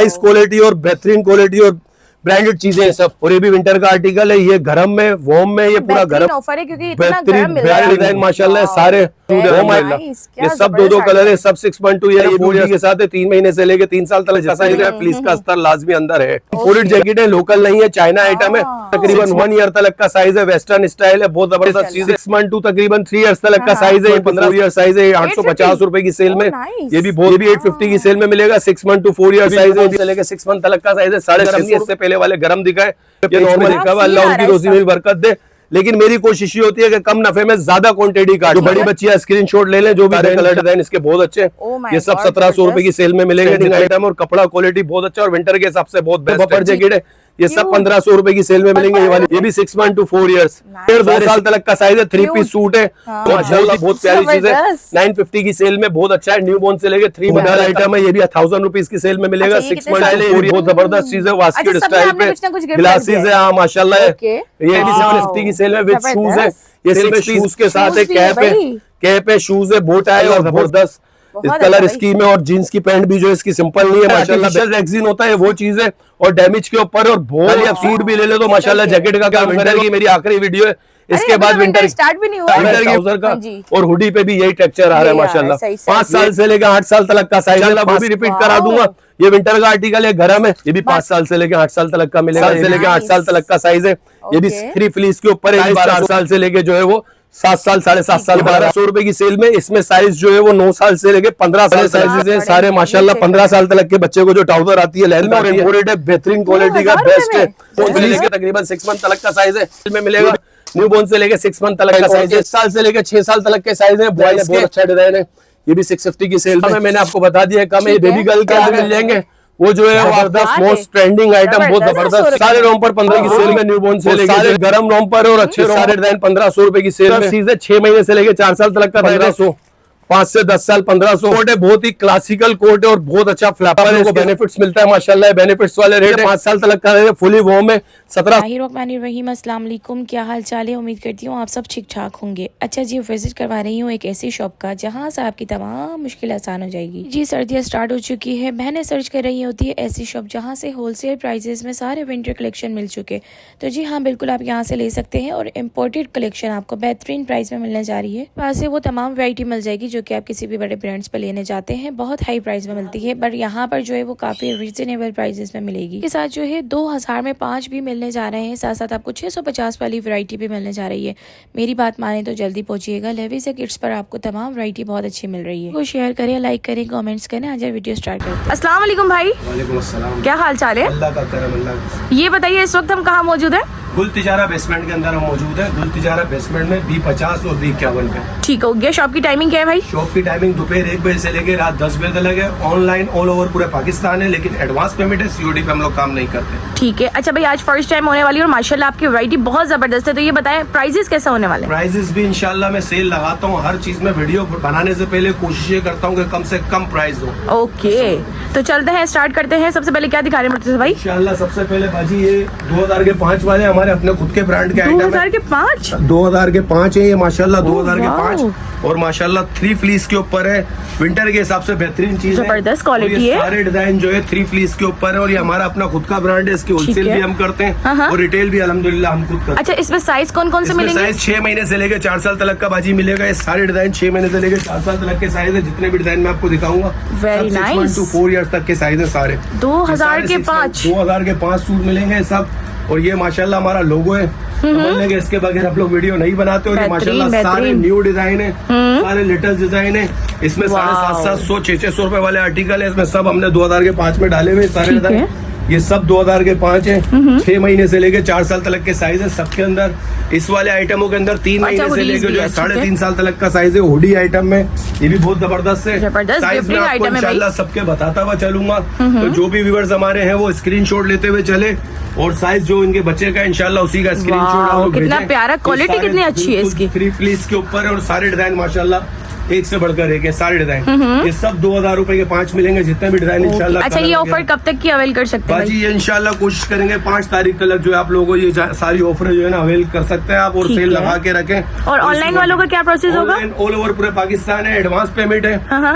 Nice quality और बेहतरीन quality और ब्रांडेड चीजें हैं सब। और ये भी विंटर का आर्टिकल है, ये गरम में वॉर्म में, ये पूरा गरम ऑफर है क्योंकि इतना गरम बेहतरीन मिल रहा है। डिजाइन माशाल्लाह सारे ये सब दो कलर है, सब 6.2 है, ये 4 ईयर के साथ है, 3 महीने से लेके 3 साल तक जैसा है। फ्लीस का अस्तर लाजमी अंदर है। इंपोर्टेड जैकेट है, लोकल नहीं है, चाइना आइटम है। तकरीबन 1 ईयर तक का साइज है, वेस्टर्न स्टाइल है, बहुत जबरदस्त चीज है। 6.2 तकरीबन 3 ईयर तक का साइज है, 15 ईयर साइज है, 850 रुपए की सेल में। ये भी 850 की सेल में मिलेगा। 6.2 4 ईयर साइज है, लेके 6 मंथ तक का साइज है। 6.5 इससे पहले वाले गरम दिखा है, ये नॉर्मल दिखा हुआ। अल्लाह उनकी रोजी में बरकत दे। लेकिन मेरी कोशिश ये होती है कि कम नफे में ज्यादा क्वांटिटी का। जो बड़ी बच्चियां स्क्रीनशॉट ले लें, जो भी कलर डिजाइन इसके बहुत अच्छे। ये सब 1700 रुपए की सेल में मिलेगा आइटम, और कपड़ा क्वालिटी बहुत अच्छा और विंटर के हिसाब से बहुत बेस्ट जैकेट है। ये सब 1500 रुपए की सेल में मिलेंगे। ये वाली ये भी 6.2 4 ईयर्स, 1.5 साल तक का साइज है। 3 पीस सूट है, माशाल्लाह बहुत प्यारी चीज है। 950 की सेल में बहुत अच्छा है। न्यू बॉर्न से लेके 3 मॉडल आइटम है, ये भी 1000 रुपीज की सेल में मिलेगा। 6 मॉडल है, बहुत जबरदस्त चीज है। वास्केट स्टाइल पे ग्लासेस है, हाँ माशाल्लाह। ये भी 750 की सेल में विद शूज है। ये 6 शूज के साथ है, कैप है, शूज है, बोट है और जबरदस्त इस कलर स्कीम है। और जीन्स की पैंट भी जो इसकी सिंपल नहीं है, माशाल्लाह रेक्सिन होता है वो चीज है, और डैमेज के ऊपर। और बहुत आप सूट भी ले ले तो माशाल्लाह जैकेट का क्या। विंटर की मेरी आखिरी वीडियो है, इसके बाद विंटर स्टार्ट भी नहीं हुआ। विंटर की ट्राउजर का और हुडी पे भी यही टेक्सचर आ रहा है माशाल्लाह। 5 साल से लेकर 8 साल तक का साइज है, वो भी रिपीट करा दूंगा। ये विंटर का आर्टिकल है, गरम है। ये भी 5 साल से लेकर 8 साल तक का मिलेगा। से लेकर 8 साल तक का साइज है। ये भी 3 फ्लीस के ऊपर है। 4 साल से लेके जो है वो 7 साल 7.5 साल 1200 रुपए की सेल में। इसमें साइज जो है वो 9 साल से लेके 15 साल साइजेस है सारे माशाल्लाह। 15 साल तक के बच्चे को जो ट्राउजर आती है लेंथ में, और इम्पोर्टेड है, बेहतरीन क्वालिटी का, बेस्ट है। से लेके तकरीबन 6 मंथ तक का साइज है में मिलेगा। न्यू बॉर्न से लेके 6 मंथ तक का साइज है। 1 साल से लेके 6 साल तक के साइज है। बॉयज बहुत अच्छा डिजाइन है। ये भी 650 की सेल में, मैंने आपको बता दिया कम है। बेबी गर्ल के मिल जाएंगे, वो जो है जबरदस्त मोस्ट ट्रेंडिंग आइटम, बहुत जबरदस्त। सारे रोम्पर 15 की सेल में, न्यू बॉर्न से लेके सारे गरम रोम्पर और अच्छे सारे डिजाइन 1500 रुपए की सेल में। सीजन 6 महीने से लेके 4 साल तक का 1500, 5 से 10 साल 1500। कोट है, बहुत ही क्लासिकल कोट है और बहुत अच्छा फ्लैपर है। बेनिफिट्स मिलता है माशाल्लाह। बेनिफिट्स वाले रेट है। 5 साल तक का है, फुली वॉर्म है। 17 अस्सलाम वालेकुम, क्या हाल चाल है? उम्मीद करती हूँ आप सब ठीक ठाक होंगे। अच्छा जी, विजिट करवा रही हूँ एक ऐसी शॉप का जहाँ से आपकी तमाम मुश्किल आसान हो जाएगी। जी सर्दियाँ स्टार्ट हो चुकी है, बहनें सर्च कर रही होती है ऐसी शॉप जहाँ से होलसेल प्राइजेस में सारे विंटर कलेक्शन मिल चुके। तो जी हाँ, बिल्कुल आप यहाँ से ले सकते हैं, और इम्पोर्टेड कलेक्शन आपको बेहतरीन प्राइस में मिलने जा रही है। पास से वो तमाम वैरायटी मिल जाएगी जो कि आप किसी भी बड़े ब्रांड्स पे लेने जाते हैं, बहुत हाई प्राइस में मिलती है। बट यहाँ पर जो है वो काफी रीजनेबल प्राइसेस में मिलेगी। के साथ जो है 2000 में 5 भी मिलने जा रहे हैं। साथ साथ आपको 650 वाली वैरायटी भी मिलने जा रही है। मेरी बात माने तो जल्दी पहुंचिएगा। लेविस से किड्स पर आपको तमाम वैरायटी बहुत अच्छी मिल रही है। वो शेयर करें, लाइक करें, कमेंट्स करें। आज वीडियो स्टार्ट करते हैं। अस्सलाम वालेकुम भाई। वालेकुम अस्सलाम। क्या हाल चाल है? अल्लाह का करम। अल्लाह। ये बताइए इस वक्त हम कहाँ मौजूद है? गुल तिजारा बेसमेंट के अंदर हम मौजूद है। गुल तिजारा बेसमेंट में B50 और B51 पे। ठीक हो गया। शॉप की टाइमिंग क्या है भाई? शॉप की टाइमिंग दोपहर 1 बजे से लेकर रात 10 बजे तक है। ऑनलाइन ऑल ओवर पूरे पाकिस्तान है, लेकिन एडवांस पेमेंट है, COD पे हम लोग काम नहीं करते। ठीक है। अच्छा भाई, आज फर्स्ट टाइम होने वाली है और माशाल्लाह आपकी वैरायटी बहुत जबरदस्त है। तो ये बताएं प्राइसेस कैसे होने वाले? प्राइजेस भी इंशाल्लाह मैं सेल लगाता हूँ। हर चीज में वीडियो बनाने से पहले कोशिश ये करता हूँ कि कम से कम प्राइस दो। ओके, तो चलते हैं, स्टार्ट करते हैं। सबसे पहले क्या दिखा रहे हैं भाई? इंशाल्लाह सबसे पहले बाजी ये 2000 के 5 वाले हमारे अपने खुद के ब्रांड के आइटम है। 2000 के 5? 2000 के 5 है ये माशाल्लाह। 2000 के 5 और माशाल्लाह 3 फ्लीस के ऊपर है। विंटर के हिसाब से बेहतरीन चीज है, जबरदस्त क्वालिटी है। सारे डिजाइन जो है 3 फ्लीस के ऊपर है, और ये हमारा अपना खुद का ब्रांड है। इसकी होलसेल भी हम करते हैं और रिटेल भी अल्हम्दुलिल्लाह हम खुद करते हैं। अच्छा, इसमें साइज कौन कौन से मिलेंगे? साइज 6 महीने से लेकर 4 साल तक का बाजी मिलेगा। ये सारे डिजाइन 6 महीने से लेकर 4 साल तक के साइज है। जितने भी डिजाइन मैं आपको दिखाऊंगा, वेरी नाइस। 4 ईयर्स तक के साइज है सारे। 2000 के 5 2000 के 5 सूट मिलेंगे सब। और ये माशाल्लाह हमारा लोगो है। बोलने इसके बगैर आप लोग वीडियो नहीं बनाते। और ये माशाल्लाह सारे न्यू डिजाइन है, सारे लेटेस्ट डिजाइन है। इसमें 750 600 रुपए वाले आर्टिकल है। इसमें सब हमने 2000 के 5 में डाले हुए सारे डिजाइन। ये सब 2000 के 5 है। 6 महीने से लेके 4 साल तक के साइज है सबके अंदर। इस वाले आइटमों के अंदर 3 महीने से लेकर जो है 3.5 साल तक का साइज है। हुडी आइटम में ये भी बहुत जबरदस्त है। साइज में आपको इंशाल्लाह सबके बताता हुआ चलूंगा। तो जो भी व्यूअर्स हमारे हैं वो स्क्रीनशॉट लेते हुए चले, और साइज जो इनके बच्चे का इंशाल्लाह उसी का स्क्रीनशॉट। कितना प्यारा, क्वालिटी कितनी अच्छी है इसकी। 3 फ्लीस के ऊपर है और सारे डिजाइन माशाल्लाह एक से बढ़कर एक है सारे डिजाइन। ये सब 2000 रुपए के 5 मिलेंगे, जितने भी डिजाइन इंशाल्लाह। अच्छा, ये ऑफर कब तक की अवेल कर सकते हैं? बाजी ये इंशाल्लाह कोशिश करेंगे 5 तारीख तक जो है आप लोगों को ये सारी ऑफर जो है ना अवेल कर सकते हैं आप, और सेल लगा के रखें। और ऑनलाइन वालों का क्या प्रोसेस होगा? ऑल ओवर पूरे पाकिस्तान है, एडवांस पेमेंट है।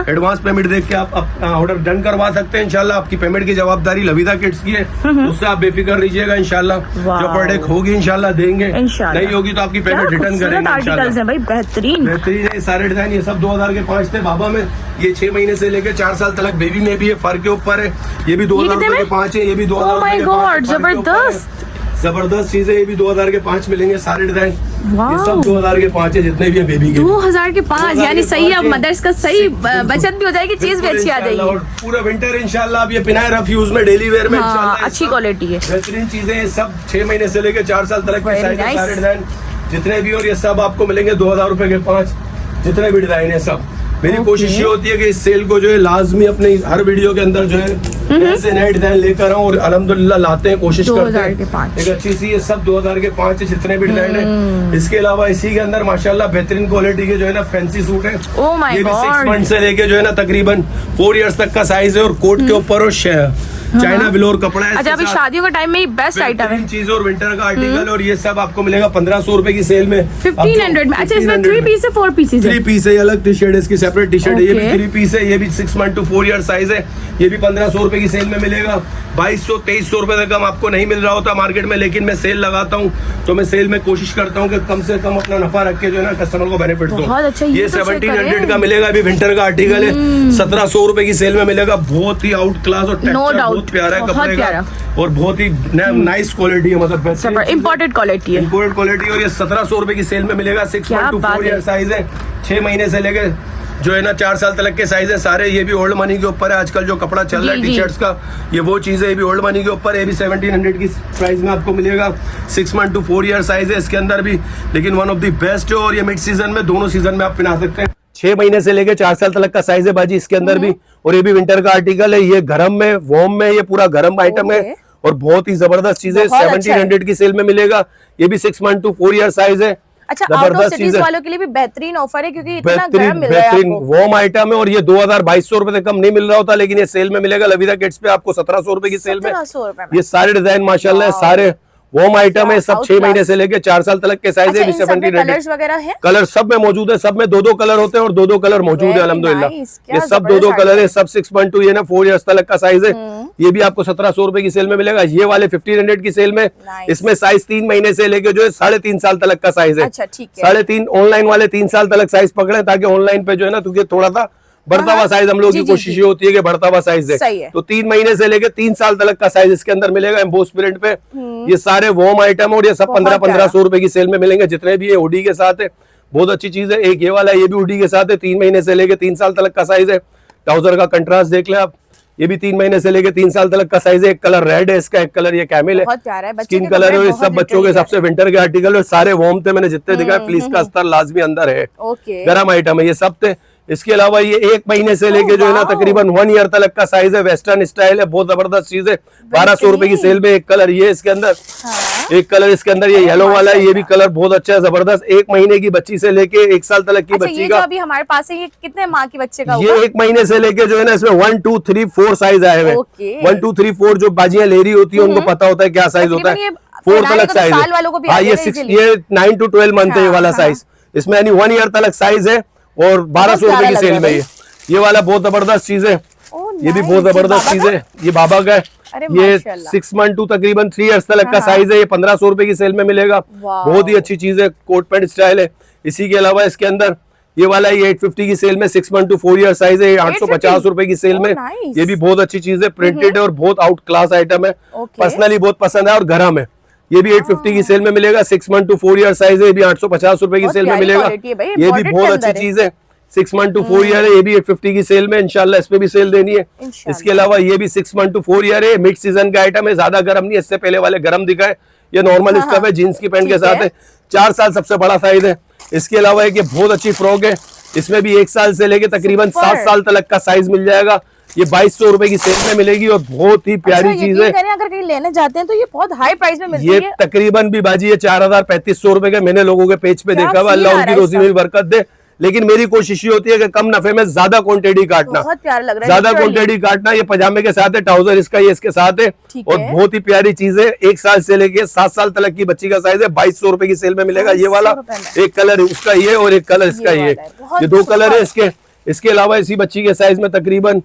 एडवांस पेमेंट देख के आप ऑर्डर डन करवा सकते हैं इंशाल्लाह। आपकी पेमेंट की जवाबदारी लविदा किड्स की है, उससे आप बेफिक्र रहिएगा इंशाल्लाह। जो प्रोडक्ट होगी इंशाल्लाह देंगे, नहीं होगी तो आपकी पेमेंट रिटर्न करेंगे आर्टिकल्स हैं भाई, बेहतरीन बेहतरीन है सारे डिजाइन। ये सब 2000 के 5 थे बाबा में। ये 6 महीने से लेकर 4 साल तक बेबी में भी है, फर के ऊपर है। ये भी 2000 रुपए के 5 है, ये भी 2000 रुपए के 5। जबरदस्त जबरदस्त चीजें, ये भी 2000 के 5 मिलेंगे सारे डिजाइन। ये सब 2000 के 5 है जितने भी है बेबी के। 2000 के 5 यानी सही है, मदर्स का सही बचत भी हो जाएगी, चीज भी अच्छी आ जाएगी। और पूरा विंटर इंशाल्लाह आप ये पिनाए रफ यूज में डेली वेयर में इंशाल्लाह अच्छी क्वालिटी है, बेहतरीन चीजें। सब 6 महीने से लेकर 4 साल तक के साइज सारे डिजाइन जितने भी, और ये सब आपको मिलेंगे 2000 रुपए के 5 जितने भी डिजाइन है सब। मेरी कोशिश ये होती है कि इस सेल को जो है लाजमी अपने हर वीडियो के अंदर जो है ऐसे नए डिजाइन लेकर आऊं, और अल्हम्दुलिल्लाह लाते हैं, कोशिश करते हैं। एक अच्छी सी ये सब 2000 के 5 है जितने भी डिजाइन है। इसके अलावा इसी के अंदर माशाल्लाह बेहतरीन क्वालिटी के जो है ना फैंसी सूट है। ये भी 6 मंथ से लेके जो है ना तकरीबन 4 इयर्स तक का साइज है, और कोट के ऊपर और चाइना बिलोर कपड़ा है। अच्छा, अभी शादियों का टाइम में ये बेस्ट आइटम है चीज, और विंटर का आर्टिकल। और ये सब आपको मिलेगा 1500 रुपए की सेल में, 1500 में। अच्छा, इसमें 3 पीस है 4 पीसेस है? 3 पीस है, अलग टी शर्ट, इसकी सेपरेट टी शर्ट है। ये भी 3 पीस है, ये भी 6 मंथ टू 4 ईयर साइज है। ये भी 1500 रुपए की सेल में मिलेगा। 2200-2300 रुपए तक कम आपको नहीं मिल रहा होता मार्केट में, लेकिन मैं सेल लगाता हूँ तो मैं सेल में कोशिश करता हूँ कि कम से कम अपना नफा रख के जो है ना कस्टमर को बेनिफिट दो। अच्छा, ये 1700 का मिलेगा, अभी विंटर का आर्टिकल है। 1700 रुपए की सेल में मिलेगा। बहुत ही आउट क्लास और टेक्सचर बहुत प्यारा है कपड़े का, और बहुत ही नाइस क्वालिटी है, मतलब इम्पोर्टेड क्वालिटी है, इम्पोर्टेड क्वालिटी। और ये 1700 रुपए की सेल में मिलेगा। 6 मंथ टू 4 ईयर साइज है। 6 महीने से लेके जो है ना 4 साल तक के साइज है सारे। ये भी ओल्ड मनी के ऊपर है, आजकल जो कपड़ा चल रहा है टी शर्ट्स का, ये वो चीज है। ये भी ओल्ड मनी के ऊपर है, ये भी 1700 की प्राइस में आपको मिलेगा। 6 मंथ टू 4 ईयर साइज है इसके अंदर भी, लेकिन वन ऑफ द बेस्ट है। और ये मिड सीजन में, दोनों सीजन में आप पहना सकते हैं। 6 महीने से लेके 4 साल तक का साइज है बाजी इसके अंदर भी। और ये भी विंटर का आर्टिकल है। ये गरम में, वॉर्म में, ये पूरा गरम आइटम है, और बहुत ही जबरदस्त चीज है। 1700 की सेल में मिलेगा। ये भी 6 मंथ टू 4 ईयर साइज है। अच्छा, आउट ऑफ सिटीज वालों के लिए भी बेहतरीन ऑफर है, क्योंकि इतना गर्म मिल रहा है बेहतरीन वॉर्म आइटम है। और ये 2200 रुपए से कम नहीं मिल रहा होता, लेकिन ये सेल में मिलेगा लविदा किड्स पे आपको 1700 रुपए की सेल में। ये सारे डिजाइन माशाल्लाह सारे वॉर्म आइटम है। सब 6 महीने से लेके 4 साल तक के साइज है। 1700 वगैरह है, कलर सब में मौजूद है। सब में 2-2 कलर होते हैं, और 2-2 कलर मौजूद है अल्हम्दुलिल्लाह। ये सब 2-2 कलर है। सब 6.2 ये ना 4 इयर्स तक का साइज है। ये भी आपको 1700 रुपए की सेल में मिलेगा। ये वाले 1500 की सेल में। इसमें साइज 3 महीने से लेके जो है 3.5 साल तक का साइज है। 3.5 ऑनलाइन वाले 3 साल तक साइज पकड़े, ताकि ऑनलाइन पे जो है ना क्योंकि थोड़ा सा बढ़ता हुआ साइज हम लोग की कोशिश ये होती है कि बढ़ता हुआ साइज है। तो 3 महीने से लेके 3 साल तक का साइज इसके अंदर मिलेगा एम्बोस प्रिंट पे। ये सारे वॉर्म आइटम, और ये सब 1500 रुपए की सेल में मिलेंगे जितने भी। ये हुडी के साथ है, बहुत अच्छी चीज है। एक ये वाला, ये भी हुडी के साथ है। 3 महीने से लेके 3 साल तक का साइज है। ट्राउजर का कंट्रास्ट देख ले आप। ये भी 3 महीने से लेके 3 साल तक का साइज है। एक कलर रेड है इसका, एक कलर ये कैमिल है, स्किन कलर है। ये सब बच्चों के सबसे विंटर के आर्टिकल है। सारे वॉर्म थे, मैंने जितने दिखाए। फ्लीस का अस्तर लाजमी अंदर है, गर्म आइटम है, ये सब थे। इसके अलावा ये 1 महीने से लेके जो है ना तकरीबन 1 ईयर तक का साइज है। वेस्टर्न स्टाइल है, बहुत जबरदस्त चीज है। 1200 रुपए की सेल में। एक कलर ये इसके अंदर, एक कलर इसके अंदर ये येलो वाला है। ये भी कलर बहुत अच्छा है, जबरदस्त। 1 महीने की बच्ची से लेके 1 साल तक की बच्ची का। अभी हमारे पास है, ये कितने माह की बच्चे का? ये 1 महीने से लेके जो है ना इसमें 1 2 3 4 साइज आए हुए। 1 2 3 4 जो बाजियां ले रही होती है उनको पता होता है क्या साइज होता है। 4 तक साइज है। हाँ, ये 9 to 12 मंथ है ये वाला साइज। इसमें यानी 1 ईयर तक साइज है, और 1200 रुपए की सेल में। ये वाला बहुत जबरदस्त चीज है। ये भी बहुत जबरदस्त चीज है। ये बाबा का है। ये 6 मंथ टू तकरीबन 3 इयर्स तक का साइज है। ये 1500 रुपए की सेल में मिलेगा। बहुत ही अच्छी चीज है, कोट पैंट स्टाइल है। इसी के अलावा इसके अंदर ये वाला ये 850 की सेल में 6 मंथ टू 4 ईयर साइज है। 850 रुपए की सेल में। ये भी बहुत अच्छी चीज है, प्रिंटेड है, और बहुत आउट क्लास आइटम है। पर्सनली बहुत पसंद है, और गरम है। ये भी 850 की सेल में मिलेगा। 6 मंथ टू 4 ईयर साइज है। ये भी 850 रुपए की सेल में मिलेगा। ये भी बहुत अच्छी चीज है। 6 मंथ टू 4 ईयर है। ये भी 850 की सेल में। इंशाल्लाह इस पे भी सेल देनी है। इसके अलावा ये भी 6 मंथ टू 4 ईयर है। मिड सीजन का आइटम है, ज्यादा गर्म नहीं। इससे पहले वाले गर्म दिखाए। ये नॉर्मल स्टफ है, जीन्स की पैंट के साथ है। 4 साल सबसे बड़ा साइज है। इसके अलावा एक बहुत अच्छी फ्रॉक है। इसमें भी 1 साल से लेके तकरीबन 7 साल तक का साइज मिल जाएगा। ये 2200 रुपए की सेल में मिलेगी, और बहुत ही प्यारी चीज है। अगर कहीं लेने जाते हैं तो ये बहुत हाई प्राइस में मिलती है। ये तकरीबन भी बाजी ये 4000-3500 रुपए का मैंने लोगों के पेज पे देखा हुआ। अल्लाह उनकी रोजी में भी बरकत दे। लेकिन मेरी कोशिश ये होती है कि कम नफे में ज्यादा क्वांटिटी काटना, बहुत प्यारा लग रहा है, ज्यादा literally। क्वांटिटी काटना। ये पजामे के साथ है, ट्राउजर इसका ये इसके साथ है, ठीक और है। बहुत ही प्यारी चीज है। 1 साल से लेके 7 साल तक की बच्ची का साइज है। 2200 रुपए की सेल में मिलेगा ये वाला। 2200 एक कलर उसका ये और एक कलर इसका ये, बहुत ये 2 कलर है सुपर। इसके अलावा इसी बच्ची के साइज में तकरीबन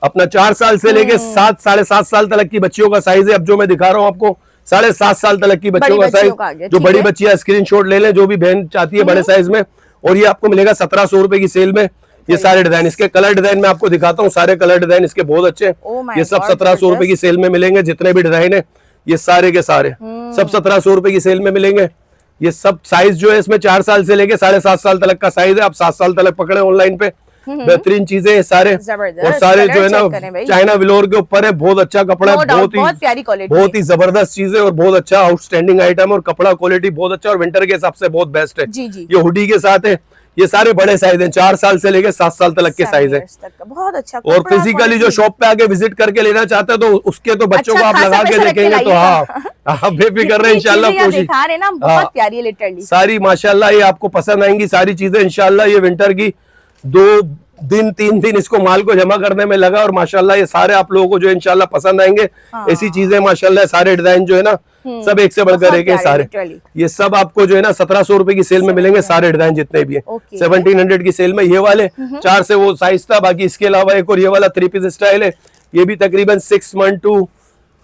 अपना 4 साल से लेके 7 साढ़े 7 साल तक की बच्चियों का साइज है। अब जो मैं दिखा रहा हूँ आपको 7.5 साल तक की बच्चियों का बच्चियों का आ गया, साइज, जो ठीक बड़ी है। बच्चियां स्क्रीनशॉट ले लें, जो भी बहन चाहती है बड़े साइज में। और ये आपको मिलेगा 1700 रुपए की सेल में। ये सारे डिजाइन, इसके कलर डिजाइन मैं आपको दिखाता हूँ। सारे कलर डिजाइन इसके बहुत अच्छे हैं। Oh my ये सब God, 1700 रुपए की सेल में मिलेंगे। जितने भी डिजाइन है ये सारे के सारे सब 1700 रुपए की सेल में मिलेंगे। ये सब साइज जो है इसमें 4 साल से लेके 7.5 साल तक का साइज है। आप 7 साल तक पकड़े ऑनलाइन पे, बेहतरीन चीजें हैं सारे। जबरदस्त। और सारे जो है कलर चेक करें भाई। ना चाइना विलोर के ऊपर है, बहुत अच्छा कपड़ा है, No doubt, बहुत बहुत प्यारी quality बहुत ही जबरदस्त चीज है और बहुत अच्छा आउटस्टैंडिंग आइटम और कपड़ा क्वालिटी बहुत अच्छा और विंटर के हिसाब से बहुत बेस्ट है। जी, जी। ये हुडी के साथ है। ये सारे बड़े साइज हैं, 4 साल से लेके 7 साल तक के साइज है। बहुत अच्छा और कपड़ा, फिजिकली जो quality। शॉप पे आके विजिट करके लेना चाहते हैं तो उसके तो बच्चों अच्छा को आप खासा लगा के पैसा रख के देखेंगे तो लाइएगा। हाँ बेफिक्र रहे जितनी इंशाल्लाह। चीजें यहाँ कोशिश दिखा रहे हैं ना, बहुत हाँ। प्यारी है लिटरली। सारी माशाल्लाह ये आपको पसंद आएंगी सारी चीजें इंशाल्लाह। ये विंटर की 2 दिन 3 दिन इसको माल को जमा करने में लगा और माशाल्लाह ये सारे आप लोगों को जो इंशाल्लाह पसंद आएंगे। ऐसी चीजें माशाल्लाह सारे डिजाइन जो है ना सब एक से बढ़कर एक है बहुत सारे। प्यारे, literally। ये सब आपको जो है ना 1700 रुपए की सेल में मिलेंगे सारे डिजाइन जितने भी है। Okay। 1700 की सेल में ये वाले 4 से वो साइज था। बाकी इसके अलावा एक और ये वाला 3 पीस स्टाइल है। ये भी तकरीबन 6 मंथ टू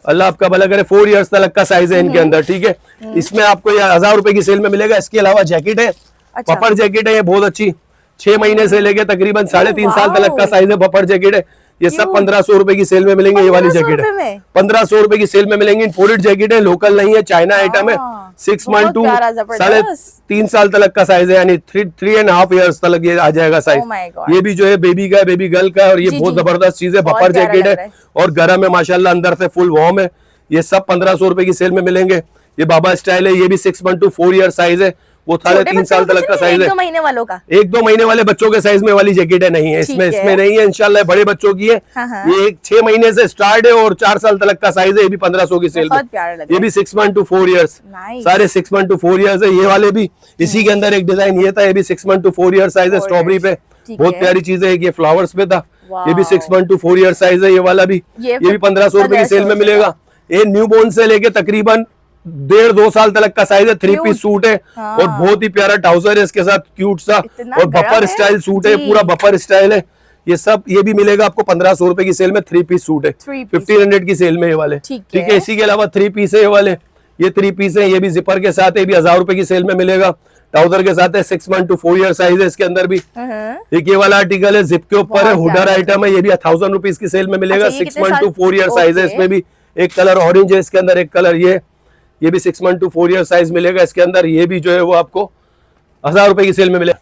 अल्लाह आपका भला करे 4 इयर्स तक का साइज है इनके अंदर, ठीक है। इसमें आपको ये 1000 रुपए की सेल में मिलेगा। इसके अलावा जैकेट है, अच्छा। पपर जैकेट है, ये बहुत अच्छी 6 महीने से लेके तकरीबन 3.5 साल तक का साइज है। पपर जैकेट है, ये सब 1500 रुपए की सेल में मिलेंगे। ये वाली 1500 जैकेट रुपए है में? 1500 रुपए की सेल में मिलेंगी। इंपोर्टेड जैकेट है, लोकल नहीं है, चाइना आइटम है। 6 बहुत मंथ टू प्यारा, जबरदस्त। 3.5 साल तक का साइज है, यानी 3.5 इयर्स तक ये आ जाएगा Oh my साइज। God। ये भी जो है बेबी का है, बेबी गर्ल का है और ये जी, बहुत जी। जबरदस्त चीज है। बहुत पपर प्यारा जैकेट लग रहा है है। और गरम है माशाल्लाह, अंदर से फुल वार्म है। ये सब 1500 रुपए की सेल में मिलेंगे। ये बाबा स्टाइल है, ये भी 6 मंथ टू 4 ईयर साइज है। वो 3.5 साल तक का साइज है। 1-2 महीने वालों का। 1-2 महीने वाले बच्चों के साइज में वाली जैकेट है, नहीं है इसमें, ठीक है। इसमें नहीं है इंशाल्लाह। बड़े बच्चों की है। हाँ, हाँ। ये 6 महीने से स्टार्ट है और 4 साल तक का साइज है। ये भी 1500 की सेल में। बहुत प्यारा लग रहा ये है। भी 6 मंथ टू 4 इयर्स, Nice। सारे 6 मंथ टू 4 इयर्स है। ये वाले भी इसी के अंदर एक डिजाइन ये था, ये भी 6 मंथ टू 4 ईयर साइज है। 4 स्ट्रॉबेरी पे ठीक बहुत है। प्यारी चीज है। ये फ्लावर्स पे था, ये भी वाव। 6 मंथ टू 4 ईयर साइज है। ये वाला भी ये भी 1500 रुपए की सेल में 1500 मिलेगा। ये न्यू बोर्न से लेके तकरीबन 1.5-2 साल तक का साइज है। 3 पीस सूट है हाँ। और बहुत ही प्यारा ट्राउजर है इसके साथ, क्यूट सा, इतना और गरम बपर है। स्टाइल सूट है, जी। पूरा बपर स्टाइल है। ये सब ये भी मिलेगा आपको 1500 रुपए की सेल में। 3 पीस सूट है, 3 पीस। 1500 की सेल में ये वाले, ठीक ठीक है। है। इसी के अलावा 3 पीस है ये वाले, ये 3 पीस है। ये भी जिपर के साथ है, ये भी 1000 रुपए की सेल में मिलेगा। ट्राउजर के साथ है, 6 मंथ टू 4 ईयर साइज है इसके अंदर भी। एक ये वाला आर्टिकल है, जिप के ऊपर है, बहुत हुडर प्यारा आइटम है। ये भी 1000 रुपीज की सेल में मिलेगा। अच्छा, ये 6 कितने मंथ टू साल? 4 ईयर साइज है ओके। इसमें भी। एक कलर ऑरेंज है इसके अंदर, एक कलर ये भी 6 मंथ टू 4 ईयर साइज मिलेगा इसके अंदर। ये भी जो है वो आपको 1000 रुपए की सेल में मिलेगा।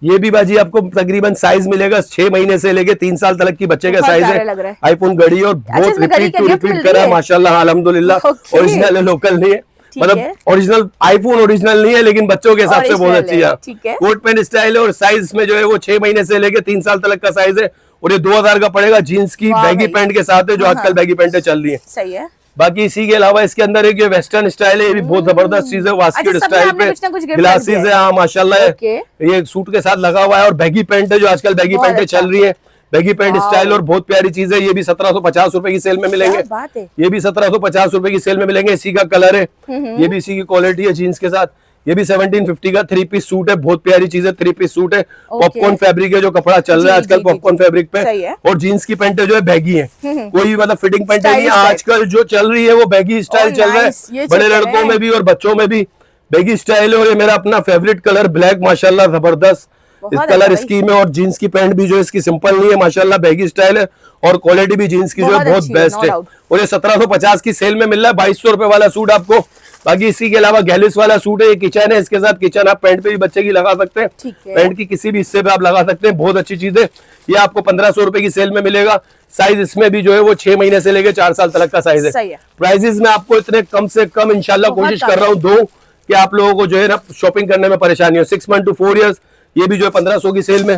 ये भी बाजी आपको तकरीबन साइज मिलेगा 6 महीने से लेके 3 साल तक की बच्चे का बहुत साइज प्यारा लग रहा है। है। आईफोन घड़ी और बहुत इसमें घड़ी रिपीट का टू gift रिपीट मिल करा रही है है? माशाल्लाह, अल्हम्दुलिल्लाह। ओके। ओरिजिनल है, लोकल नहीं है। ठीक मतलब है। ओरिजिनल आईफोन ओरिजिनल नहीं है, लेकिन बच्चों के हिसाब से बहुत Original अच्छी है, है। ठीक है। कोट पैंट स्टाइल है और साइज में जो है वो 6 महीने से लेके 3 साल तक का साइज है। और ये 2000 का पड़ेगा। जीन्स की वाह बैगी भाई। पैंट के साथ है, जो हाँ, आजकल बैगी पैंटें चल रही है। सही है। बाकी इसी के अलावा इसके अंदर एक ये वेस्टर्न स्टाइल है, ये भी बहुत जबरदस्त चीज है। वास्केट अच्छा, सब में स्टाइल आपने पे कुछ ना कुछ gift ग्लासेस कर है, दिया हाँ माशाल्लाह है। ओके। ये सूट के साथ लगा हुआ है और बैगी पैंट है, जो आजकल बैगी बहुत पैंटें अच्छा। चल रही है। बैगी पैंट वाव। स्टाइल और बहुत प्यारी चीज है। ये भी 1750 रुपए की सेल में मिलेंगे। क्या बात है। ये भी 1750 रुपए की सेल में मिलेंगे। इसी का कलर है, ये भी इसी की क्वालिटी है जीन्स के साथ। ये भी 1750 का 3 पीस सूट है, बहुत प्यारी चीज है। 3 पीस सूट है, पॉपकॉर्न फैब्रिक है, जो कपड़ा चल रहा है जी, आजकल जी, पॉपकॉर्न जी। फैब्रिक पे। सही है। और जीन्स की पैंट जो है बैगी है, कोई मतलब फिटिंग पैंट नहीं है। Stylish type। आजकल जो चल रही है वो बैगी स्टाइल चल रहा nice, ये है, बड़े चल रहा लड़कों है। में भी और बच्चों में भी बैगी स्टाइल है। और ये मेरा अपना फेवरेट कलर ब्लैक, माशाल्लाह जबरदस्त इस बहुत कलर अच्छा स्कीम है। और जीन्स की पैंट भी जो इसकी सिंपल नहीं है माशाल्लाह, बैगी स्टाइल है। और क्वालिटी भी जीन्स की जो है बहुत बहुत अच्छी है, बेस्ट no है। doubt। और ये 1750 की सेल में मिल रहा है। 2200 रुपए वाला सूट आपको। बाकी इसी के अलावा गैलिस वाला सूट है, ये किचन है, इसके साथ किचन आप पैंट पे भी बच्चे की लगा सकते हैं। ठीक है। पैंट की किसी भी हिस्से पे आप लगा सकते हैं, बहुत अच्छी चीज है। ये आपको 1500 रुपए की सेल में मिलेगा। साइज इसमें भी जो है वो 6 महीने से लेके 4 साल तक का साइज है। सही है। प्राइजेस में आपको इतने कम से कम इंशाल्लाह बहुत कोशिश कम कर रहा हूँ दो, कि आप लोगों को जो है ना शॉपिंग करने में परेशानी हो। 6 मंथ टू 4 इयर्स, ये भी जो है 1500 की सेल में।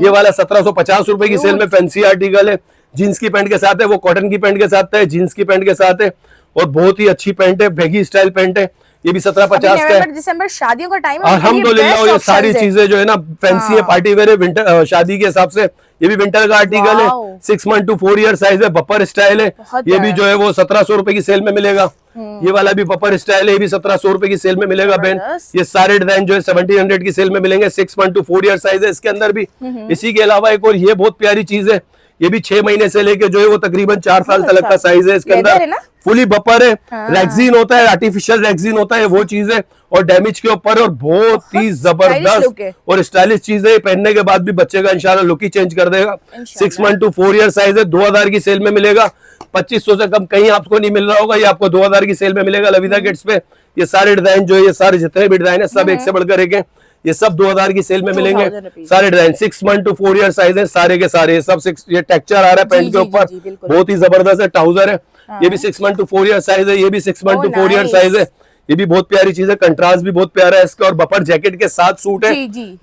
ये वाला 1750 रुपए की सेल में फैंसी आर्टिकल है। जीन्स की पैंट के साथ है, वो कॉटन की पैंट के साथ है, जीन्स की पैंट के साथ है। और बहुत ही अच्छी पैंट है, बैगी स्टाइल पैंट है। ये भी 1750 का है। दिसंबर शादियों का टाइम है, अल्हम्दुलिल्लाह। ये सारी चीजें जो है ना फैंसी है, पार्टी वेयर है, विंटर शादी के हिसाब से। ये भी विंटर का आर्टिकल है, 6 month to 4 year साइज है, बपर स्टाइल है। ये भी जो है वो 1700 रुपए की सेल में मिलेगा। ये वाला भी बपर स्टाइल है, ये भी 1700 रुपए की सेल में मिलेगा बहन। ये सारे डिजाइन जो है 1700 की सेल में मिलेंगे। 6 month to 4 year साइज है इसके अंदर भी। इसी के अलावा एक और ये बहुत प्यारी चीज है, ये भी 6 महीने से लेके जो है वो तकरीबन 4 साल तक का साइज है। इसके अंदर फुली बपर है, रेक्सिन होता है, आर्टिफिशियल रेक्सिन होता है, वो चीज है। और डैमेज के ऊपर और बहुत ही जबरदस्त और स्टाइलिश चीज है। पहनने के बाद भी बच्चे का इंशाल्लाह लुक ही चेंज कर देगा। 6 month to 4 year साइज है, 2000 की सेल में मिलेगा। 2500 से कम कहीं आपको नहीं मिल रहा होगा, ये आपको 2000 की सेल में मिलेगा लविदा किड्स पे। ये सारे डिजाइन जो है, ये सारे जितने भी डिजाइन है सब एक से बढ़कर एक है। ये सब 2000 की सेल में मिलेंगे सारे design. 6 month to 4 year size है सारे के सारे। सब ये टेक्सचर आ रहा है पैंट के ऊपर, बहुत ही जबरदस्त है। ट्राउजर है, ये भी 6 month to 4 year साइज है। ये भी 6 month to 4 year साइज है। ये भी बहुत प्यारी चीज है, कंट्रास्ट भी बहुत प्यारा है इसका। और बपर जैकेट के साथ सूट है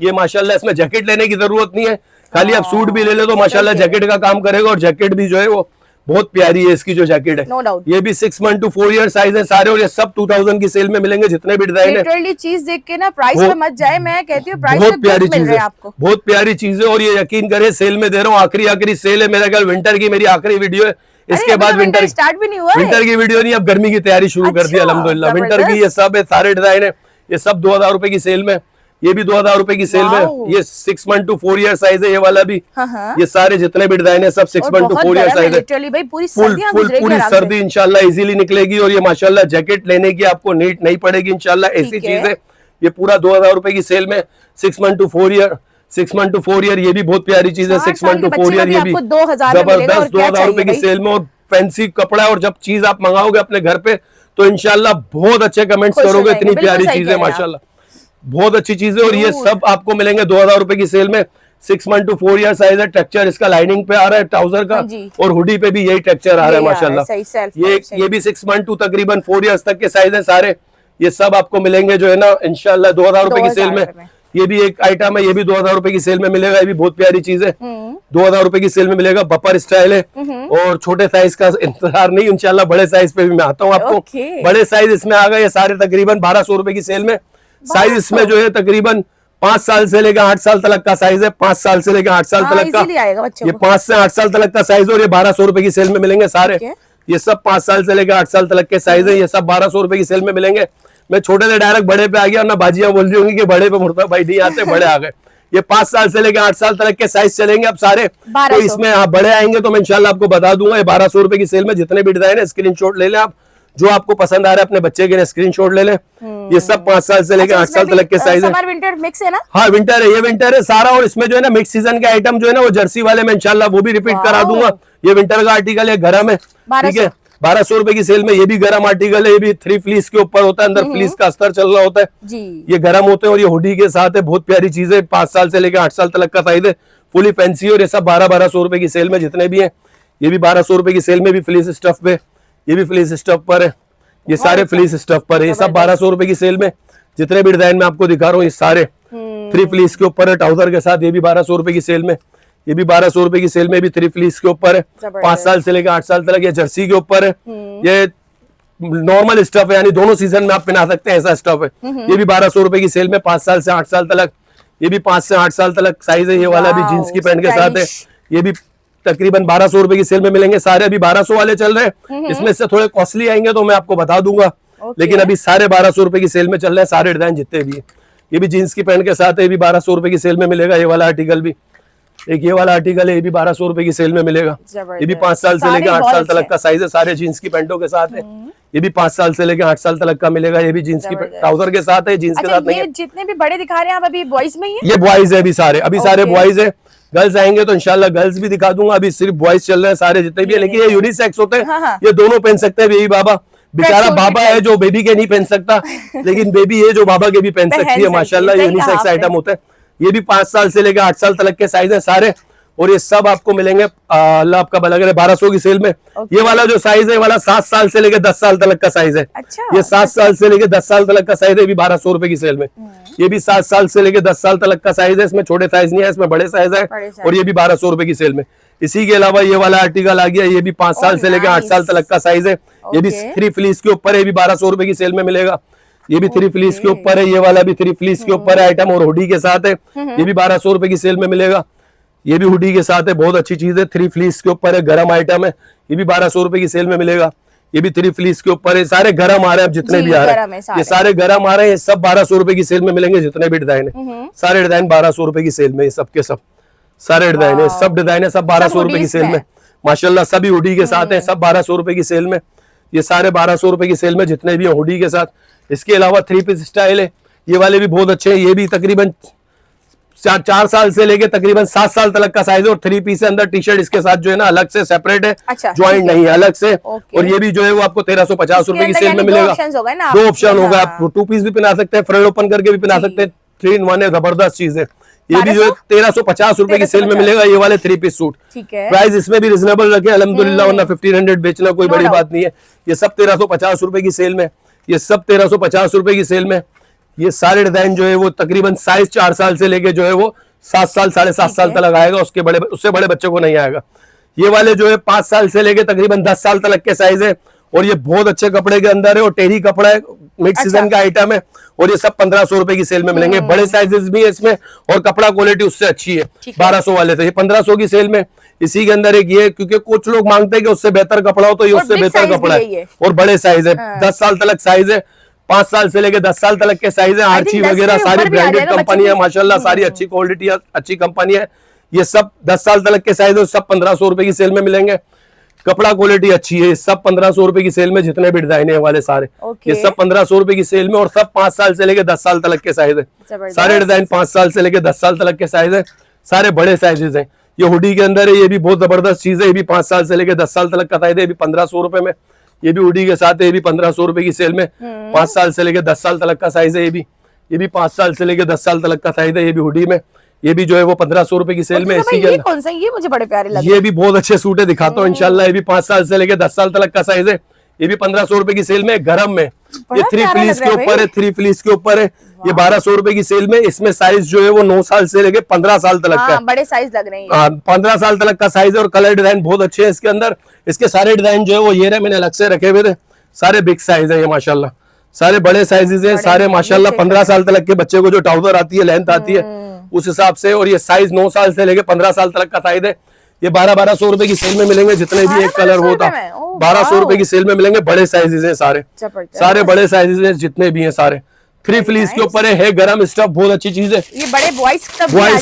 ये माशाल्लाह। इसमें जैकेट लेने की जरूरत नहीं है, खाली आप सूट भी ले ले तो माशाल्लाह जैकेट का काम करेगा। और जैकेट भी जो है वो बहुत प्यारी है इसकी जो जैकेट है। ये भी 6 month to 4 year साइज है सारे। और ये सब 2000 की सेल में मिलेंगे जितने भी डिजाइन है। लिटरली चीज देख के ना प्राइस पे मत जाए, मैं कहती हूँ प्राइस बहुत प्यारी चीज है, बहुत प्यारी चीज है। और ये यकीन करे सेल में दे रहा हूँ, आखिरी सेल है। मेरा ख्याल विंटर की मेरी आखिरी वीडियो है। इसके बाद विंटर स्टार्ट भी नहीं हुआ, विंटर की वीडियो नहीं, अब गर्मी की तैयारी शुरू कर दी अल्हम्दुलिल्लाह। विंटर की ये सब है, सारे डिजाइन है। ये सब 2000 रुपए की सेल में, ये भी 2000 रुपए की सेल में। ये 6 month to 4 year साइज है ये वाला भी। ये सारे जितने भी डिजाइन है सब 6 month to 4 year साइज है। पूरी सर्दी इंशाल्लाह इजीली निकलेगी। और ये माशाल्लाह जैकेट लेने की आपको नीड नहीं पड़ेगी इंशाल्लाह, ऐसी चीज है। ये पूरा 2000 रुपए की सेल में 6 month to 4 year। 6 month to 4 year ये भी बहुत प्यारी चीज है। 6 month to 4 year ये भी जबरदस्त 2000 रुपए की सेल में। और फैंसी कपड़ा, और जब चीज आप मंगाओगे अपने घर पे तो इंशाल्लाह बहुत अच्छे कमेंट्स करोगे। इतनी प्यारी चीज है माशाल्लाह, बहुत अच्छी चीज है। और ये सब आपको मिलेंगे 2000 रुपए की सेल में। 6 month to 4 year साइज है। टेक्सचर इसका लाइनिंग पे आ रहा है ट्राउजर का, और हुडी पे भी यही टेक्सचर आ रहा है माशाल्लाह। ये भी 6 month to तकरीबन 4 years तक के साइज है सारे। ये सब आपको मिलेंगे जो है ना इंशाल्लाह 2000 रुपए की सेल में। ये भी एक आइटम है, ये भी 2000 रुपए की सेल में मिलेगा। ये भी बहुत प्यारी चीज है, 2000 रुपए की सेल में मिलेगा। बपर स्टाइल है। और छोटे साइज का इंतजार नहीं, इंशाल्लाह बड़े साइज पे भी मैं आता हूँ आपको। बड़े साइज इसमें आ गए, ये सारे तकरीबन 1200 रुपए की सेल में। साइज इसमें जो है तकरीबन 5 साल से लेकर 8 साल तक का साइज है। 5 साल से लेकर 8 साल तक का, ये 5 से 8 साल तक का साइज। और ये 1200 रुपए की सेल में मिलेंगे सारे। ये सब 5 साल से लेकर 8 साल तक के साइज है। ये सब 1200 रुपए की सेल में मिलेंगे। मैं छोटे से डायरेक्ट बड़े पे आ गया, ना बाजियां बोल रही होंगी कि बड़े पे मुड़ता भाई नहीं आते, बड़े आ गए। ये 5 साल से लेकर 8 साल तक के साइज चलेंगे अब सारे। तो इसमें आप बड़े आएंगे तो मैं इंशाल्लाह आपको बता दूंगा। ये 1200 रुपए की सेल में जितने भी डिजाइन है स्क्रीनशॉट ले लें आप, जो आपको पसंद आ रहा है अपने बच्चे के लिए स्क्रीनशॉट ले लें। ये सब 5 साल से लेकर 8 साल तक के साइज है। विंटर मिक्स है ना? हाँ विंटर है, ये विंटर है सारा। और इसमें जो है ना मिक्स सीजन के आइटम जो है ना वो जर्सी वाले में इंशाल्लाह वो भी रिपीट करा दूंगा। ये विंटर का आर्टिकल है, गरम है, ठीक है। 1200 रुपए की सेल में ये भी गरम आर्टिकल है। ये भी 3 फ्लीस के ऊपर होता है, अंदर फ्लीस का अस्तर चल रहा होता है जी। ये गरम होते हैं और ये हुडी के साथ है। बहुत प्यारी चीज है, 5 साल से लेकर 8 साल तक का साइज है, फुली फैंसी। और ये सब 1200 रुपए की सेल में जितने भी है। ये भी 1200 रुपए की सेल में भी फ्लीस स्टफ पे, ये भी फ्लीस स्टफ पर है। ये सारे फ्लीस स्टफ पर है। ये सब 1200 रुपए की सेल में जितने भी डिजाइन में आपको दिखा रहा हूँ, ये सारे 3 फ्लीस के ऊपर है ट्राउजर के साथ। ये भी 1200 रुपए की सेल में। ये भी 1200 रुपए की सेल में भी 3 फ्लीस के ऊपर है। 5 साल से लेकर 8 साल तक। ये जर्सी के ऊपर है। ये नॉर्मल स्टफ है, यानी दोनों सीजन में आप पहना सकते हैं, ऐसा स्टफ है। ये भी 1200 रुपए की सेल में, 5 साल से 8 साल तक। ये भी 5 से 8 साल तक साइज है। ये वाला भी जींस की पैंट के साथ है। ये भी तकरीबन 1200 रुपए की सेल में मिलेंगे सारे। अभी 1200 वाले चल रहे हैं, इसमें से थोड़े कॉस्टली आएंगे तो मैं आपको बता दूंगा। लेकिन अभी सारे 1200 रुपए की सेल में चल रहे हैं सारे डिजाइन जितने भी है। ये भी जींस की पैंट के साथ है, ये भी 1200 रुपए की सेल में मिलेगा। ये वाला आर्टिकल भी, एक ये वाला आर्टिकल है, ये भी 1200 रुपए की सेल में मिलेगा। ये भी 5 साल से लेकर 8 साल तक का साइज है, सारे जींस की पैंटों के साथ है। ये भी 5 साल से लेकर 8 साल तक का मिलेगा। ये भी जींस की ट्राउजर के साथ है, जींस के साथ नहीं है। जितने भी बड़े दिखा रहे हैं आप अभी बॉयज में ही है? ये बॉयज है अभी सारे, अभी सारे बॉयज है। गर्ल्स आएंगे तो इंशाल्लाह गर्ल्स भी दिखा दूंगा। अभी सिर्फ बॉयज चल रहे हैं सारे जितने भी है। लेकिन ये यूनिसेक्स होते हैं, ये दोनों पहन सकते हैं। बेबी बाबा, बेचारा बाबा है जो बेबी के नहीं पहन सकता, लेकिन बेबी है जो बाबा के भी पहन सकती है माशाल्लाह। यूनिसेक्स आइटम होता है। ये भी 5 साल से लेकर 8 साल तक के साइज है सारे। और ये सब आपको मिलेंगे अल्लाह आपका भला करे 1200 की सेल में। ये वाला जो साइज है वाला 7 साल से लेकर 10 साल तक का साइज है। ये 7 साल से लेकर 10 साल तक का साइज है, ये भी 1200 रुपए की सेल में। ये भी 7 साल से लेकर 10 साल तक का साइज है। इसमें छोटे साइज नहीं है, इसमें बड़े साइज है। और ये भी 1200 रुपए की सेल में। इसी के अलावा ये वाला आर्टिकल आ गया, ये भी 5 साल से लेकर 8 साल तक का साइज है। ये भी 3 फ्लीस के ऊपर है, ये भी 1200 रुपए की सेल में मिलेगा। ये भी 3 फ्लीस के ऊपर है, ये वाला भी 3 फ्लीस के ऊपर है आइटम और हुडी के साथ है। ये भी 1200 रुपए की सेल में मिलेगा। ये भी हुडी के साथ है, बहुत अच्छी चीज है। 3 फ्लीस के ऊपर है, गरम आइटम है। ये भी 1200 रुपए की सेल में मिलेगा। ये भी 3 फ्लीस के ऊपर है। सारे गरम आ रहे हैं, अब जितने भी आ रहे हैं ये सारे गरम आ रहे हैं। ये सब 1200 रुपए की सेल में मिलेंगे, जितने भी डिजाइन है। सारे डिजाइन 1200 रुपए की सेल में, सब के सब सारे डिजाइन है, सब डिजाइन है, सब 1200 रुपए की सेल में माशाल्लाह। सभी हुडी के साथ है, सब 1200 रुपए की सेल में। ये सारे 1200 रुपए की सेल में जितने भी है हुडी के साथ। इसके अलावा 3 पीस स्टाइल है, ये वाले भी बहुत अच्छे हैं। ये भी तकरीबन 4 साल से लेके तकरीबन 7 साल तक का साइज है और 3 पीस है। अंदर टी शर्ट इसके साथ जो है ना अलग से सेपरेट है, ज्वाइंट नहीं है, अलग से। और ये भी जो है वो आपको 1350 रुपए की सेल में मिलेगा। 2 ऑप्शन होगा, आप 2 पीस भी पहना सकते हैं, फ्रंट ओपन करके भी पहना सकते हैं। 3 in 1 है, जबरदस्त चीज है। ये भी जो है 1350 रुपए की सेल में मिलेगा, ये वाले 3 पीस सूट। प्राइस इसमें भी रिजनेबल रखे अल्हम्दुलिल्लाह, वरना 1500 बेचना कोई बड़ी बात नहीं है। ये सब 1350 रुपए की सेल में, ये सब 1350 रुपए की सेल में। ये सारे डिजाइन जो है वो तकरीबन साइज 4 साल से लेके जो है वो 7 साल 7.5 साल तक आएगा, उससे बड़े बच्चों को नहीं आएगा। ये वाले जो है 5 साल से लेके तकरीबन 10 साल तक के साइज है और ये बहुत अच्छे कपड़े के अंदर है और टेरी कपड़ा है, मिड सीजन का आइटम है। और ये सब 1500 रुपए की सेल में मिलेंगे। बड़े साइजेस भी है इसमें और कपड़ा क्वालिटी उससे अच्छी है। 1200 वाले थे, ये 1500 की सेल में। इसी के अंदर एक ये, क्योंकि कुछ लोग मांगते हैं कि उससे बेहतर कपड़ा हो, तो ये उससे बेहतर कपड़ा है और बड़े साइज है। 10 साल तक साइज है, 5 साल से लेके 10 साल तक के साइज है। आर्ची वगैरह सारी ब्रांडेड कंपनी है माशाल्लाह, सारी अच्छी क्वालिटी अच्छी कंपनी है। ये सब 10 साल तक के साइज है, सब 1500 रुपए की सेल में मिलेंगे। कपड़ा क्वालिटी अच्छी है, सब 1500 रुपए की सेल में। जितने भी डिजाइन है वाले सारे ये सब 1500 रुपए की सेल में और सब 5 साल से लेके 10 साल तक के साइज है। सारे डिजाइन 5 साल से लेके 10 साल तक के साइज है, सारे बड़े साइजेस हैं। ये हुडी के अंदर है, ये भी बहुत जबरदस्त चीज है। ये भी 5 साल से लेके 10 साल तक का साइज है, ये भी 1500 रुपए में। ये भी हुडी के साथ है, ये भी 1500 रुपए की सेल में। 5 साल से लेके 10 साल तक का साइज है। ये भी 5 साल से लेके 10 साल तक का साइज है। ये भी हुडी में, ये भी जो है वो 1500 रुपए की सेल में। इसी के कौन सा, ये मुझे बड़े प्यारे लगे। ये भी बहुत अच्छे सूट है, दिखाता हूँ इंशाल्लाह। ये भी 5 साल से लेके 10 साल तक का साइज है। ये भी 1500 रुपए की सेल में, गरम में। ये 3 फ्लीस के ऊपर है, 3 फ्लीस के ऊपर है। ये 1200 रुपए की सेल में। इसमें साइज जो है वो 9 साल से लेके 15 साल तक का, बड़े साइज लग रहे हैं। 15 साल तक का साइज है और कलर डिजाइन बहुत अच्छे है इसके अंदर। इसके सारे डिजाइन जो है वो ये रहे, मैंने अलग से रखे हुए थे। सारे बिग साइज है ये माशाल्लाह, सारे बड़े साइजेस हैं सारे माशाल्लाह। 15 साल तक के बच्चे को जो ट्राउजर आती है, लेंथ आती है उस हिसाब से। और ये साइज 9 साल से लेके 15 साल तक का साइज है। ये 1200 रुपए की सेल में मिलेंगे, जितने भी एक कलर होता 1200 रुपए की सेल में मिलेंगे। बड़े साइजेस हैं सारे बड़े साइजेस हैं जितने भी हैं सारे। 3 फ्लीस के ऊपर है, गरम स्टफ, बहुत अच्छी चीज है। ये बड़े बॉयज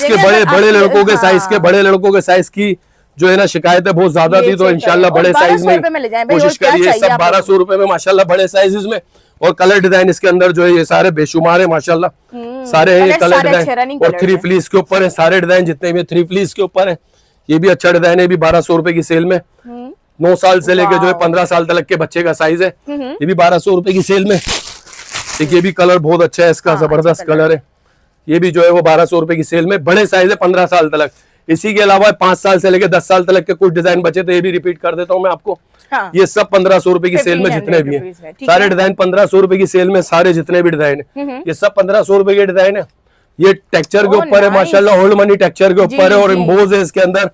के बड़े लड़कों के साइज के, बड़े लड़कों के साइज की जो है ना शिकायतें बहुत ज्यादा थी, तो इंशाल्लाह बड़े साइज में कोशिश करिए। सब 1200 रुपए में माशाल्लाह बड़े साइजेस में। और कलर डिजाइन इसके अंदर जो है ये सारे बेशुमार है माशाल्लाह, सारे हैं ये कलर डिजाइन। और 3 फ्लीस के ऊपर है सारे डिजाइन जितने भी 3 फ्लीस के ऊपर है। ये भी अच्छा डिजाइन है, ये भी 1200 रुपए की सेल में। 9 साल से लेके जो है 15 साल तक के बच्चे का साइज है। ये भी 1200 रुपए की सेल में। ये भी कलर बहुत अच्छा है इसका, जबरदस्त कलर है। ये भी जो है वो 1200 रुपए की सेल में, बड़े साइज है 15 साल तक। इसी के अलावा 5 साल से लेके 10 साल तक के कुछ डिजाइन बचे थे, ये भी रिपीट कर देता हूँ मैं आपको। ये सब 1500 रुपए की सेल में जितने भी हैं, सारे डिजाइन 1500 रुपए की सेल में, सारे जितने भी डिजाइन है ये सब 1500 रुपए के डिजाइन है। ये टेक्सचर के ऊपर है माशाल्लाह, ओल्ड मनी टेक्सचर के ऊपर है और इम्बोज है इसके अंदर,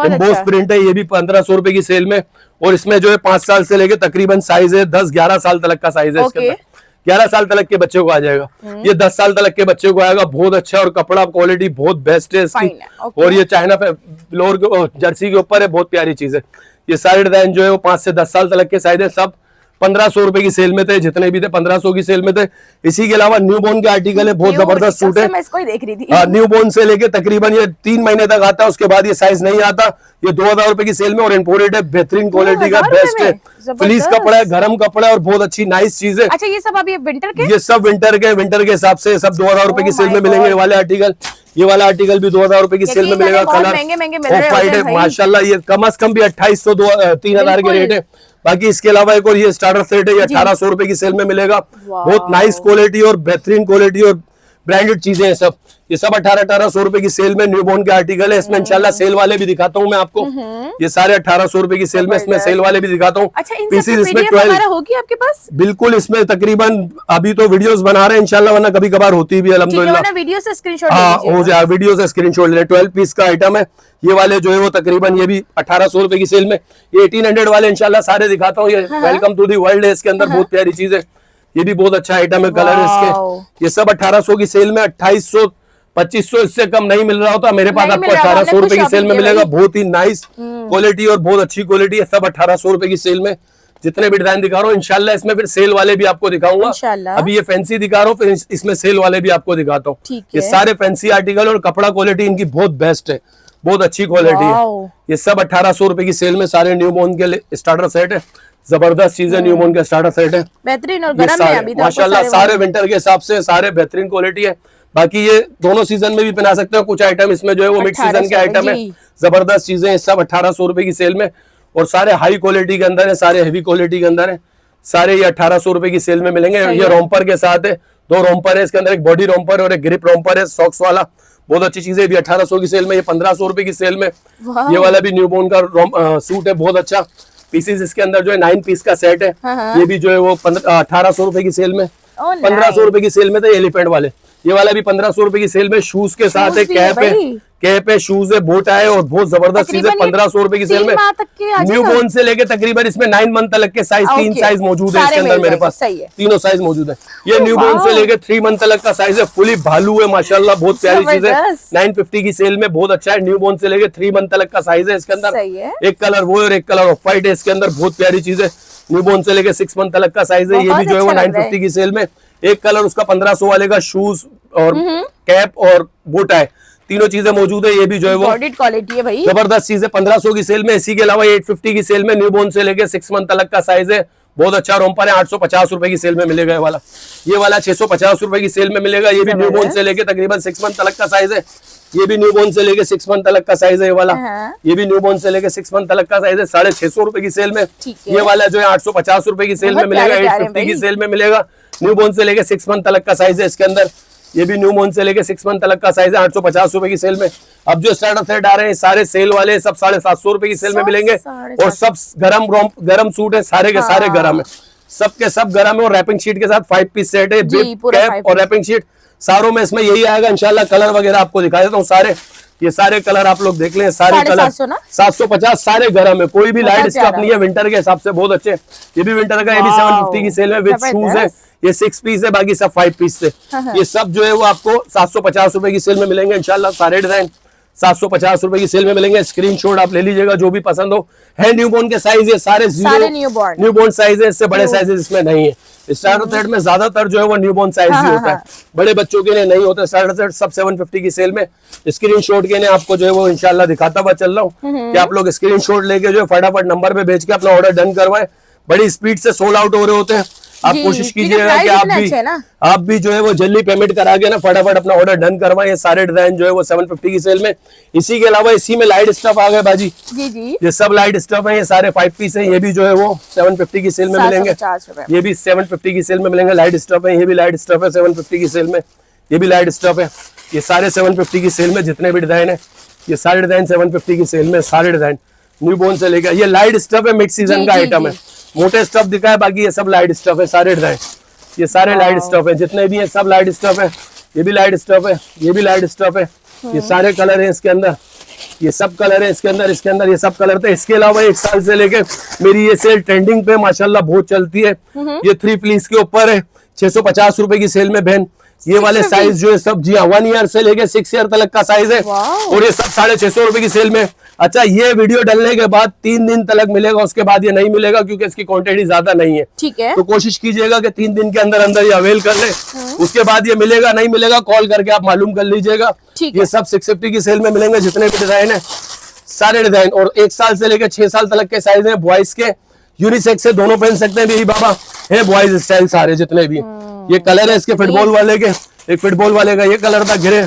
इम्बोज प्रिंट है। ये भी 1500 रुपए की सेल में। और इसमें जो है 5 साल से लेके तकरीबन साइज है 10-11 साल तक का साइज है इसके अंदर। 11 साल तक के बच्चे को आ जाएगा, ये 10 साल तक के बच्चे को आएगा। बहुत अच्छा और कपड़ा क्वालिटी बहुत बेस्ट है इसकी। और ये चाइना फ्लोर जर्सी के ऊपर है, बहुत प्यारी चीज है। ये सारे डिजाइन जो है वो 5 से 10 साल तक के साइज है, सब 1500 रुपए की सेल में थे, जितने भी थे 1500 की सेल में थे। इसी के अलावा न्यू बोर्न के आर्टिकल है, बहुत जबरदस्त सूट है। मैं इसको ही देख रही थी। न्यू बोर्न से लेके तकरीबन ये 3 महीने तक आता है, उसके बाद ये साइज नहीं आता। ये 2000 रुपए की सेल में और इम्पोर्टेड है, बेहतरीन क्वालिटी का, बेस्ट है। फ्लीस कपड़ा है, गरम कपड़ा है और बहुत अच्छी नाइस चीज है। अच्छा, ये सब अभी विंटर के, ये सब विंटर के हिसाब से सब 2000 रुपए की सेल में मिलेंगे। ये वाले आर्टिकल, ये वाला आर्टिकल भी 2000 रुपए की सेल में मिलेगा। कलर ऑफ वाइट है माशाल्लाह, ये कम से कम भी 2800 3000 के रेट है। बाकी इसके अलावा एक और ये स्टार्टर सेट है, ये 1800 रुपए की सेल में मिलेगा। बहुत नाइस क्वालिटी और बेहतरीन क्वालिटी और ब्रांडेड चीजें हैं सब। ये सब 1800 रुपए की सेल में न्यू बोर्न के आर्टिकल है। इसमें इंशाल्लाह सेल वाले भी दिखाता हूँ मैं आपको। ये सारे 1800 रुपए की सेल में, इसमें सेल वाले भी दिखाता हूँ। अच्छा, पीसेस इसमें 12 होगी आपके पास? बिल्कुल, इसमें तकरीबन अभी तो वीडियोस बना रहे हैं इंशाल्लाह, वरना कभी कभार होती भी अल्हम्दुलिल्लाह। वीडियो से स्क्रीनशॉट हो जाए, वीडियो से स्क्रीनशॉट ले। 12 पीस का आइटम है ये वाले जो है वो तकरीबन ये भी 1800 रुपए की सेल में। ये 1800 वाले इंशाल्लाह सारे दिखाता हूँ। ये वेलकम टू दी वर्ल्ड है, इसके अंदर बहुत प्यारी चीज है। ये भी बहुत अच्छा आइटम है, कलर है इसके। ये सब 1800 की सेल में, 2800 2500 इससे कम नहीं मिल रहा होता, मेरे पास आपको 1800 रुपए की सेल में मिलेगा। बहुत ही नाइस क्वालिटी और बहुत अच्छी क्वालिटी है, सब 1800 रुपए की सेल में। जितने भी डिजाइन दिखा रहा हूँ इंशाल्लाह इसमें फिर सेल वाले भी आपको दिखाऊंगा। अभी ये फैंसी दिखा रहा हूँ, फिर इसमें सेल वाले भी आपको दिखाता हूँ। ये सारे फैंसी आर्टिकल और कपड़ा क्वालिटी इनकी बहुत बेस्ट है, बहुत अच्छी क्वालिटी है। ये सब 1800 रुपए की सेल में सारे न्यू बॉर्न के स्टार्टर सेट है, जबरदस्त चीज है। न्यू बॉर्न का स्टार्टर सेट है, बेहतरीन और गर्म है अभी तो माशाल्लाह। सारे विंटर के हिसाब से सारे बेहतरीन क्वालिटी है। बाकी ये दोनों सीजन में भी पहना सकते हो, कुछ आइटम इसमें जो है वो मिड सीजन के आइटम है, जबरदस्त चीजें हैं। सब 1800 रुपए की सेल में और सारे हाई क्वालिटी के अंदर है, सारे हेवी क्वालिटी के अंदर है, सारे ये 1800 रुपए की सेल में मिलेंगे। ये रोम्पर के साथ है, 2 रोम्पर है इसके अंदर, एक बॉडी रोम्पर और एक ग्रिप रोम्पर है सॉक्स वाला, बहुत अच्छी चीज है। भी 1800 की सेल में, ये 1500 रुपए की सेल में। ये वाला भी न्यूबॉर्न का सूट है, बहुत अच्छा पीसेस इसके अंदर जो है 9 पीस का सेट है। ये भी जो है वो 1800 रुपए की सेल में। 1500 रुपए की सेल में था एलिफेंट वाले, ये वाला भी 1500 रुपए की सेल में। शूज के साथ है, कैप है, शूज है, बोट है और बहुत जबरदस्त चीज है। 1500 रुपए की सेल में न्यू बोर्न से लेके तकरीबन इसमें 9 मंथ तक के साइज, 3 साइज मौजूद है इसके अंदर मेरे पास, तीनों साइज मौजूद है। ये न्यू बोर्न से लेके 3 मंथ तक का साइज है, फुली भालू है माशाल्लाह, बहुत प्यारी चीज है। 950 की सेल में बहुत अच्छा है। न्यू बोर्न से लेके 3 मंथ तक का साइज है इसके अंदर। एक कलर वो और एक कलर ऑफ व्हाइट है इसके अंदर, बहुत प्यारी चीज है। न्यू बोर्न से लेके 6 मंथ तक का साइज है। ये भी जो है वो 950 की सेल में। एक कलर उसका 1500 वाले का शूज और कैप और बूट है, तीनों चीजें मौजूद है। ये भी जो है वो क्वालिटी है भाई, जबरदस्त चीज है। 1500 की सेल में। इसी के अलावा 850 की सेल में न्यू बोर्न से लेके 6 मंथ तक का साइज है, बहुत अच्छा रोम्पर है। 850 रुपए की सेल में मिलेगा ये वाला। ये वाला 650 रुपए की सेल में मिलेगा। ये भी न्यू बोर्न से लेके तकरीबन 6 मंथ तक का साइज है। ये भी न्यू बोर्न से लेके 6 मंथ तक का साइज है ये वाला। ये भी न्यू बोर्न से लेके 6 मंथ तक का साइज है, 650 रुपए की सेल में। ये वाला जो है 850 रुपए की सेल में मिलेगा, 850 की सेल में मिलेगा। न्यू बोर्न से लेके 6 मंथ तक का साइज है इसके अंदर। ये भी न्यू बोर्न से लेके 6 मंथ तक का साइज है, 850 रुपए की सेल में। अब जो स्टार्टर सेट आ रहे हैं सारे सेल वाले, सब 750 रुपए की सेल में मिलेंगे और सब गरम सूट है, सारे के सारे गरम है, सबके सब गरम है। और रैपिंग शीट के साथ 5 पीस सेट है, कैप और रैपिंग शीट सारों में इसमें यही आएगा इंशाल्लाह। कलर वगैरह आपको दिखा देता हूँ सारे, ये सारे कलर आप लोग देख लें, सारे कलर 750 सारे गरम है, कोई भी लाइट स्टफ नहीं है। विंटर के हिसाब से बहुत अच्छे। ये भी विंटर का, ये भी 750 की सेल में विद शूज है। ये 6 पीस है, बाकी सब 5 पीस है। ये सब जो है वो आपको 750 रुपए की सेल में मिलेंगे इंशाल्लाह। सारे डिजाइन 750 रुपए की सेल में मिलेंगे। स्क्रीनशॉट आप ले लीजिएगा जो भी पसंद हो। है न्यूबॉर्न के साइज, ये सारे न्यूबॉर्न साइज है, इससे बड़े साइजेस इसमें नहीं है। स्टार्टर सेट में ज्यादातर जो है वो न्यूबॉर्न साइज ही होता है, बड़े बच्चों के लिए नहीं होता। स्टार्टर सेट सब 750 की सेल में। स्क्रीनशॉट के लिए आपको जो है वो इंशाल्लाह दिखाता हुआ चल रहा हूँ कि आप लोग स्क्रीनशॉट लेके जो है फटाफट नंबर पे भेज के अपना ऑर्डर डन करवाएं। बड़ी स्पीड से सोल्ड आउट हो रहे होते हैं। आप कोशिश कीजिएगा कि आप भी जो है वो जल्दी पेमेंट करा के ना फटाफट अपना ऑर्डर डन करवाएं। ये सारे डिजाइन जो है वो 750 की सेल में। इसी के अलावा इसी में लाइट स्टफ आ गए बाजी, ये सब लाइट स्टफ है, ये सारे 5 पीस है। ये भी जो है वो 750 की सेल में मिलेंगे। ये भी 750 की सेल में मिलेंगे, लाइट स्टफ है। ये भी लाइट स्टफ है 750 की सेल में। ये भी लाइट स्टफ है। ये सारे 750 की सेल में जितने भी डिजाइन है, ये सारे डिजाइन 750 की सेल में। सारे डिजाइन न्यू बोर्न से लेकर, ये लाइट स्टफ है, मिड सीजन का आइटम है। मोटे स्टफ दिखा है, बाकी ये सब लाइट स्टफ है सारे डिजाइन। ये सारे लाइट स्टफ है, जितने भी है सब लाइट स्टफ है। ये भी लाइट स्टफ है, ये भी लाइट स्टफ है। ये सारे कलर है इसके अंदर, ये सब कलर है इसके अंदर ये सब कलर थे। इसके अलावा 1 साल से लेके मेरी ये सेल ट्रेंडिंग पे माशाल्लाह बहुत चलती है। ये 3 पीस के ऊपर है, 650 रुपए की सेल में बहन। ये वाले साइज जो है सब, जी हाँ, 1 ईयर से लेके 6 ईयर तक का साइज है और ये सब 650 रुपए की सेल में। अच्छा, ये वीडियो डलने के बाद 3 दिन तक मिलेगा, उसके बाद ये नहीं मिलेगा क्योंकि इसकी क्वांटिटी ज्यादा नहीं है। ठीक है, तो कोशिश कीजिएगा कि 3 दिन के अंदर अंदर ये अवेल कर ले, उसके बाद ये मिलेगा नहीं मिलेगा कॉल करके आप मालूम कर लीजिएगा। ये सब 650 की सेल में मिलेंगे, जितने भी डिजाइन है सारे डिजाइन। और 1 साल से लेकर 6 साल तक के साइज है, बॉयज के यूनिसेक्स है, दोनों पहन सकते हैं भी बाबा है। बॉयज स्टाइल सारे जितने भी ये कलर है इसके, फुटबॉल वाले के, एक फुटबॉल वाले का ये कलर था घिरे,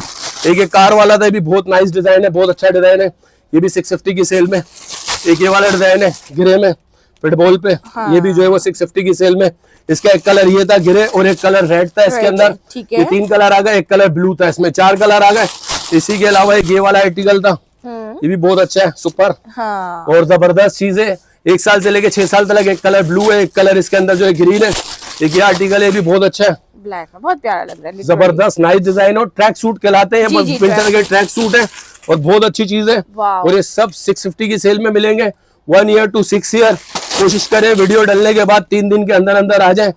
एक ये कार वाला था, भी बहुत नाइस डिजाइन है, बहुत अच्छा डिजाइन है। ये भी 650 की सेल में। एक ये वाला डिजाइन है घिरे में फुटबॉल पे, ये भी जो है वो 650 की सेल में। इसका एक कलर ये था घिरे और एक कलर रेड था इसके अंदर। ये 3 कलर आ गए, एक कलर ब्लू था, इसमें 4 कलर आ गए। इसी के अलावा एक ये वाला आर्टिकल था, ये भी बहुत अच्छा है, सुपर और जबरदस्त चीज है। 1 साल से लेके 6 साल तक एक कलर ब्लू है, एक कलर इसके अंदर जो है ग्रीन है। एक ये आर्टिकल है, भी बहुत अच्छा है, ब्लैक में बहुत प्यारा लग रहा है, जबरदस्त नाइस डिजाइन। और ट्रैक सूट कहलाते हैं, विंटर के ट्रैक सूट है और बहुत अच्छी चीज है। और ये सब 650 की सेल में मिलेंगे, 1 ईयर to 6 ईयर। कोशिश करें वीडियो डलने के बाद 3 दिन के अंदर अंदर आ जाए।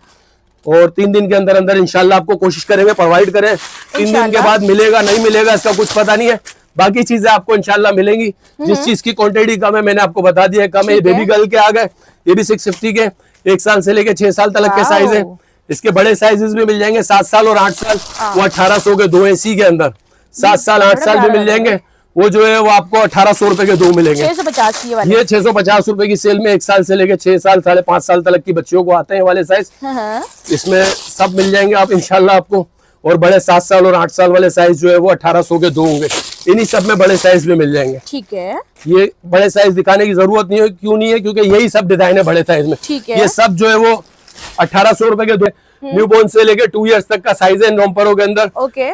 और 3 दिन के अंदर अंदर इंशाल्लाह आपको कोशिश करेंगे प्रोवाइड करें। 3 दिन के बाद मिलेगा नहीं मिलेगा इसका कुछ पता नहीं है, बाकी चीजें आपको इंशाल्लाह मिलेंगी। जिस चीज की क्वांटिटी कम है मैंने आपको बता दिया है, कम है। ये बेबी गर्ल के आ गए, ये भी 650 के, 1 साल से लेके 6 साल तक के साइज है। इसके बड़े साइजेस भी मिल जाएंगे, 7 साल और 8 साल, वो 1800 के 2 AC के अंदर। 7 साल 8 साल भी मिल जाएंगे, वो जो है वो आपको 1800 रुपए के 2 मिलेंगे। 650 ये 650 रुपए की सेल में 1 साल से लेके 6 साल 5.5 साल तक की बच्चियों को आते हैं वाले साइज। इसमें सब मिल जाएंगे आप इंशाल्लाह आपको। और बड़े 7 साल और 8 साल वाले साइज जो है वो 1800 के 2 होंगे। इन्हीं सब में बड़े साइज भी मिल जाएंगे। ठीक है, ये बड़े साइज दिखाने की जरूरत नहीं है, क्यों नहीं है, क्योंकि यही सब डिजाइन है बड़े साइज में। है। ये सब जो है वो 1800 रुपए के न्यू बोर्न से लेके 2 इयर्स तक का साइज है रोम्परों के अंदर।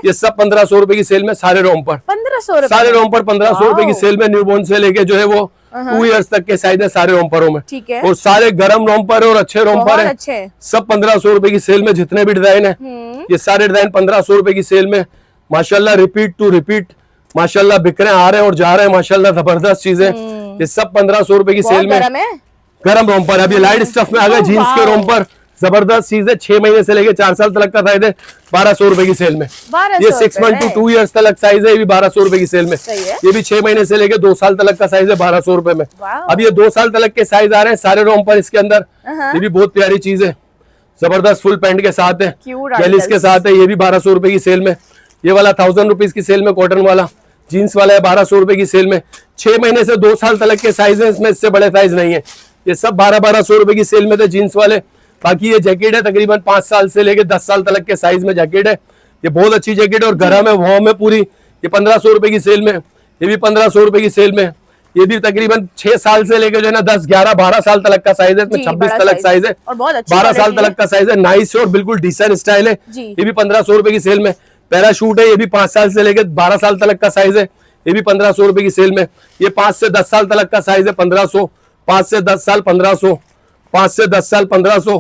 ये सब 1500 रुपए की सेल में सारे रोम्पर, 1500 सारे रोम्पर 1500 रुपए की सेल में न्यू बोर्न से लेके जो है वो 2 इयर्स तक के साइज है सारे रोम्परों में। ठीक है। और सारे गर्म रोम्पर और अच्छे रोम्पर है, सब 1500 रुपए की सेल में। जितने भी डिजाइन है ये सारे डिजाइन 1500 रुपए की सेल में माशाल्लाह रिपीट टू रिपीट माशाल्लाह बिक रहे हैं, आ रहे हैं और जा रहे हैं माशाल्लाह। जबरदस्त चीजें ये सब 1500 रुपए की सेल में। गर्म रोम्पर अभी लाइट स्टफ में आ गए, जीन्स के रोम्पर जबरदस्त चीज है। 6 महीने से लेके 4 साल तक का साइज है 1200 रुपए की सेल में। ये 6 मंथ टू 2 इयर्स तक साइज है, ये भी 1200 रुपए की सेल में। ये भी 6 महीने से लेके 2 साल तक का साइज है 1200 रुपए में। अब ये 2 साल तक के साइज आ रहे हैं सारे रोम्पर इसके अंदर। ये भी बहुत प्यारी चीज है, जबरदस्त फुल पैंट के साथ है, गैलिस के साथ है। ये भी 1200 रुपए की सेल में। ये वाला 1000 रुपीज की सेल में कॉटन वाला जीन्स वाला है 1200 रुपए की सेल में। 6 महीने से 2 साल तक के साइज है, इसमें इससे बड़े साइज नहीं है। ये सब 1200 रुपए की सेल में थे जीन्स वाले। बाकी ये जैकेट है तकरीबन 5 साल से लेके 10 साल तक के साइज में जैकेट है। ये बहुत अच्छी जैकेट है और गर्म है, वार्म है पूरी। ये 1500 रुपए की सेल में, ये भी 1500 रुपए की सेल में। ये भी तकरीबन 6 साल से लेके जो है ना 10, 11, 12 साल तक का साइज है, इसमें 26 तक साइज है, 12 साल तक का साइज है। नाइस और बिल्कुल डिसेंट स्टाइल है। ये भी 1500 रुपए की सेल में। पैराशूट है, ये भी 5 साल से लेकर 12 साल तक का साइज है, ये भी 1500 रुपए की सेल में। ये 5 से 10 साल तक का साइज है 1500, 5 से 10 साल 1500, 5 से 10 साल 1500,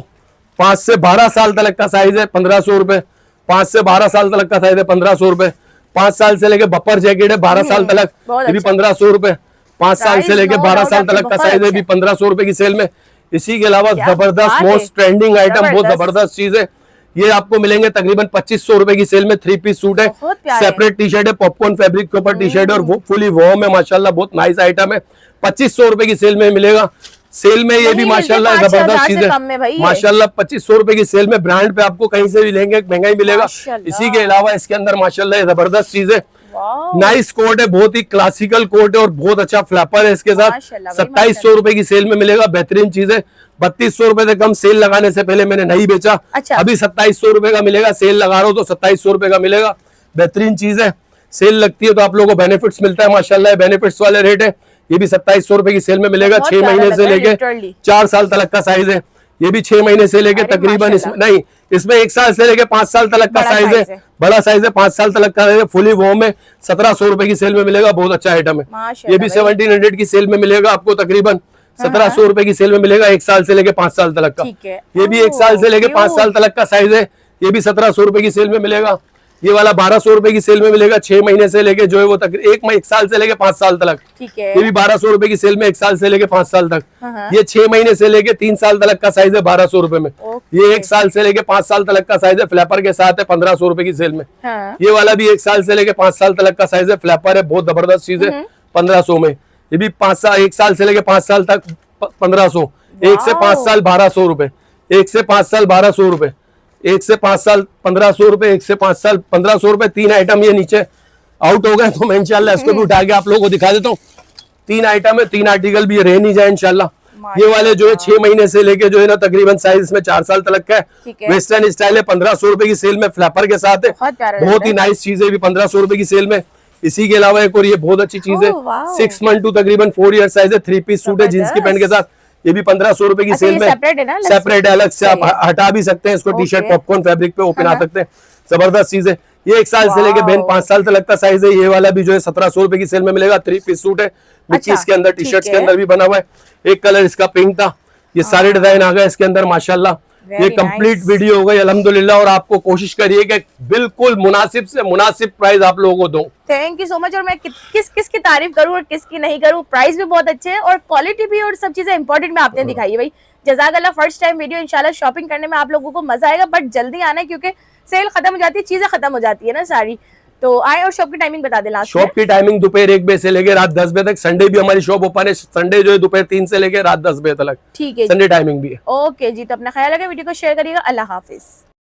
5 से 12 साल तक का साइज है 1500 रुपए, 5 से 12 साल तक का साइज है 1500 रुपए। 5 साल से लेके बपर जैकेट है 12 साल तक, ये भी 1500 रुपए। 5 साल से लेके 12 साल तक का साइज है, भी 1500 रुपए की सेल में। इसी के अलावा जबरदस्त मोस्ट ट्रेंडिंग आइटम, बहुत जबरदस्त चीज है। ये आपको मिलेंगे तकरीबन 2500 रुपए की सेल में। 3 पीस सूट है, सेपरेट टी शर्ट है, पॉपकॉर्न फैब्रिक के ऊपर टी शर्ट है और वो फुली वार्म है माशाल्लाह, बहुत नाइस आइटम है। 2500 रुपए की सेल में मिलेगा। सेल में ये भी माशाल्लाह जबरदस्त चीज है माशाल्लाह। 2500 रुपए की सेल में ब्रांड पे आपको कहीं से भी लेंगे महंगा ही मिलेगा। इसी के अलावा इसके अंदर माशाल्लाह जबरदस्त चीज है, नाइस कोट है, बहुत ही क्लासिकल कोट है और बहुत अच्छा फ्लैपर है इसके साथ। 2700 रुपए की सेल में मिलेगा, बेहतरीन चीज है। 3200 रुपए से कम सेल लगाने से पहले मैंने नहीं बेचा। अभी 2700 रुपए का मिलेगा, सेल लगा रहा हूँ तो 2700 रुपए का मिलेगा। बेहतरीन चीज है, सेल लगती है तो आप लोगों को बेनिफिट्स मिलता है माशाल्लाह, बेनिफिट्स वाले रेट है। ये भी 2700 रुपए की सेल में मिलेगा। 6 महीने से लेके 4 साल तक का साइज है। ये भी 6 महीने से लेके तकरीबन इसमें 1 साल से लेके 5 साल तक का साइज है, बड़ा साइज है। 5 साल तक का है, फुली वार्म है। 1700 रुपए की सेल में मिलेगा, बहुत अच्छा आइटम है। ये भी 1700 की सेल में मिलेगा आपको, तकरीबन 1700 रुपए की सेल में मिलेगा। 1 साल से लेके 5 साल तक का। ये भी 1 साल से लेके 5 साल तक का साइज है। ये भी 1700 रुपए की सेल में मिलेगा। ये वाला 1200 रुपए की सेल में मिलेगा। 6 महीने से लेके जो है वो तक 1 साल से लेके 5 साल तक। ये भी 1200 रुपए की सेल में, 1 साल से लेके 5 साल तक। ये 6 महीने से लेके 3 साल तक का साइज है 1200 रुपए में। ये 1 साल से लेके 5 साल तक का साइज है, फ्लैपर के साथ है 1500 रुपए की सेल में। ये वाला भी 1 साल से लेके 5 साल तक का साइज है, फ्लैपर है, बहुत जबरदस्त चीज है 1500 में। ये भी 1 साल से लेके 5 साल तक 1500। 1 से 5 साल 1200 रुपए, 1 से 5 साल 1200 रुपए, 1 से 5 साल 1500 रुपए, 1 से 5 साल 1500 रुपए। 3 आइटम ये नीचे आउट हो गए तो मैं इंशाल्लाह इसको भी उठा के आप लोगों को दिखा देता हूँ। 3 आइटम है, 3 आर्टिकल भी रह नहीं जाए इंशाल्लाह। ये वाले जो है 6 महीने से लेके जो है ना तकरीबन साइज में 4 साल तक का है। वेस्टर्न स्टाइल है, 1500 रुपए की सेल में, फ्लैपर के साथ है, बहुत ही नाइस चीज है, भी 1500 रुपए की सेल में। इसी के अलावा एक और ये बहुत अच्छी चीज है, 6 मंथ टू तकरीबन 4 ईयर साइज है, 3 पीस सूट है जींस की पैंट के साथ। ये भी 1500 रुपए की सेल में, सेपरेट है, अलग से आप हटा भी सकते हैं इसको। टी शर्ट पॉपकॉर्न फैब्रिक पे ओपन आ सकते हैं, जबरदस्त चीज है। ये 1 साल से लेके बहन 5 साल तक का साइज है। ये वाला भी जो है 1700 रुपए की सेल में मिलेगा। 3 पीस सूट है, मिक्कीज के अंदर, टी शर्ट के अंदर भी बना हुआ है। एक कलर इसका पिंक था। ये सारे डिजाइन आ गए इसके अंदर माशाल्लाह, ये कंप्लीट वीडियो हो गई अल्हम्दुलिल्लाह, और आपको कोशिश करिए कि बिल्कुल मुनासिब से मुनासिब प्राइस आप लोगों को दूं। Thank you so much. और मैं किस की तारीफ करूं और किसकी नहीं करूं, प्राइस भी बहुत अच्छे हैं और क्वालिटी भी और सब चीजें इंपॉर्टेंट में आपने दिखाई है भाई। जज़ाकल्लाह। फर्स्ट टाइम वीडियो, इंशाल्लाह शॉपिंग करने में आप लोगों को मजा आएगा, बट जल्दी आना है क्योंकि सेल खत्म हो जाती है, चीजें खत्म हो जाती है ना सारी। तो आए और शॉप की टाइमिंग बता दे लास्ट। शॉप की टाइमिंग दोपहर 1 बजे से लेकर रात 10 बजे तक। संडे भी हमारी शॉप ओपन है, संडे जो है दोपहर 3 से लेकर रात 10 बजे तक। ठीक है, संडे टाइमिंग भी है। ओके जी। तो अपना ख्याल रखें, वीडियो को शेयर करिएगा। अल्लाह हाफिज।